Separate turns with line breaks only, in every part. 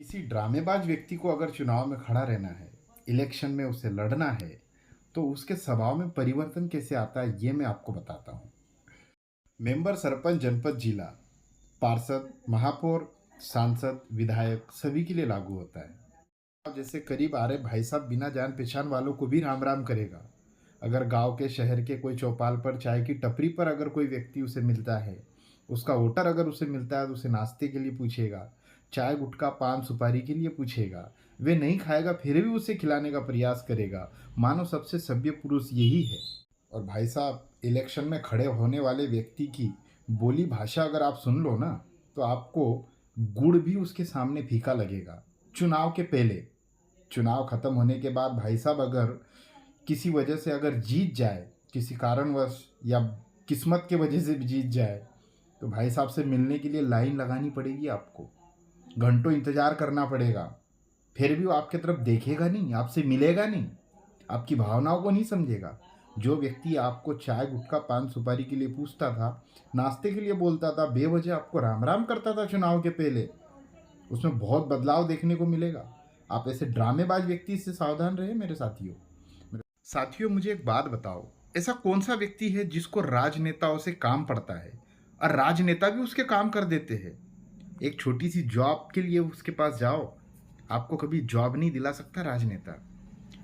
किसी ड्रामेबाज व्यक्ति को अगर चुनाव में खड़ा रहना है, इलेक्शन में उसे लड़ना है, तो उसके स्वभाव में परिवर्तन कैसे आता है, ये मैं आपको बताता हूँ। मेंबर सरपंच जनपद जिला, पार्षद, महापौर, सांसद, विधायक सभी के लिए लागू होता है। अब जैसे करीब आ रहे भाई साहब बिना जान पहचान वालों को भी राम राम करेगा। अगर गांव के शहर के कोई चौपाल पर चाय की टपरी पर अगर कोई व्यक्ति उसे मिलता है, उसका वोटर अगर उसे मिलता है तो उसे नाश्ते के लिए पूछेगा, चाय गुटखा पान सुपारी के लिए पूछेगा। वे नहीं खाएगा फिर भी उसे खिलाने का प्रयास करेगा। मानो सबसे सभ्य पुरुष यही है। और भाई साहब, इलेक्शन में खड़े होने वाले व्यक्ति की बोली भाषा अगर आप सुन लो ना, तो आपको गुड़ भी उसके सामने फीका लगेगा। चुनाव के पहले, चुनाव खत्म होने के बाद भाई साहब अगर किसी वजह से अगर जीत जाए, किसी कारणवश या किस्मत के वजह से भी जीत जाए, तो भाई साहब से मिलने के लिए लाइन लगानी पड़ेगी आपको। घंटों इंतजार करना पड़ेगा। फिर भी वो आपकी तरफ देखेगा नहीं, आपसे मिलेगा नहीं, आपकी भावनाओं को नहीं समझेगा। जो व्यक्ति आपको चाय गुटखा पान सुपारी के लिए पूछता था, नाश्ते के लिए बोलता था, बेवजह आपको राम राम करता था चुनाव के पहले, उसमें बहुत बदलाव देखने को मिलेगा। आप ऐसे ड्रामेबाज व्यक्ति से सावधान रहे मेरे साथियों। साथियों, मुझे एक बात बताओ, ऐसा कौन सा व्यक्ति है जिसको राजनेताओं से काम पड़ता है और राजनेता भी उसके काम कर देते हैं? एक छोटी सी जॉब के लिए उसके पास जाओ, आपको कभी जॉब नहीं दिला सकता राजनेता।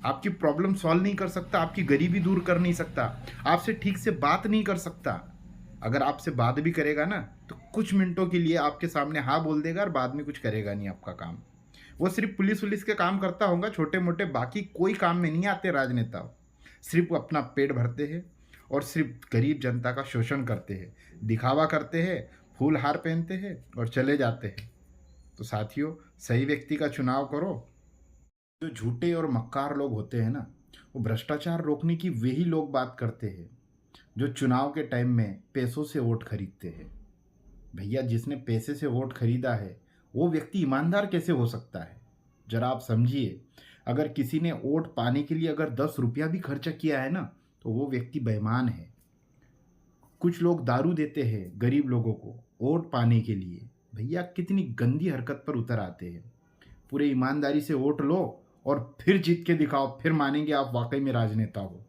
आपकी प्रॉब्लम सॉल्व नहीं कर सकता, आपकी गरीबी दूर कर नहीं सकता, आपसे ठीक से बात नहीं कर सकता। अगर आपसे बात भी करेगा ना, तो कुछ मिनटों के लिए आपके सामने हाँ बोल देगा और बाद में कुछ करेगा नहीं आपका काम। वो सिर्फ पुलिस वुलिस के काम करता होगा छोटे मोटे, बाकी कोई काम में नहीं आते राजनेता। सिर्फ अपना पेट भरते हैं और सिर्फ गरीब जनता का शोषण करते हैं, दिखावा करते हैं, फूल हार पहनते हैं और चले जाते हैं। तो साथियों, सही व्यक्ति का चुनाव करो। जो झूठे और मक्कार लोग होते हैं ना, वो भ्रष्टाचार रोकने की वही लोग बात करते हैं जो चुनाव के टाइम में पैसों से वोट खरीदते हैं। भैया, जिसने पैसे से वोट खरीदा है वो व्यक्ति ईमानदार कैसे हो सकता है? जरा आप समझिए। अगर किसी ने वोट पाने के लिए अगर 10 रुपया भी खर्चा किया है ना, तो वो व्यक्ति बेईमान है। कुछ लोग दारू देते हैं गरीब लोगों को वोट पाने के लिए। भैया, कितनी गंदी हरकत पर उतर आते हैं। पूरे ईमानदारी से वोट लो और फिर जीत के दिखाओ, फिर मानेंगे आप वाकई में राजनेता हो।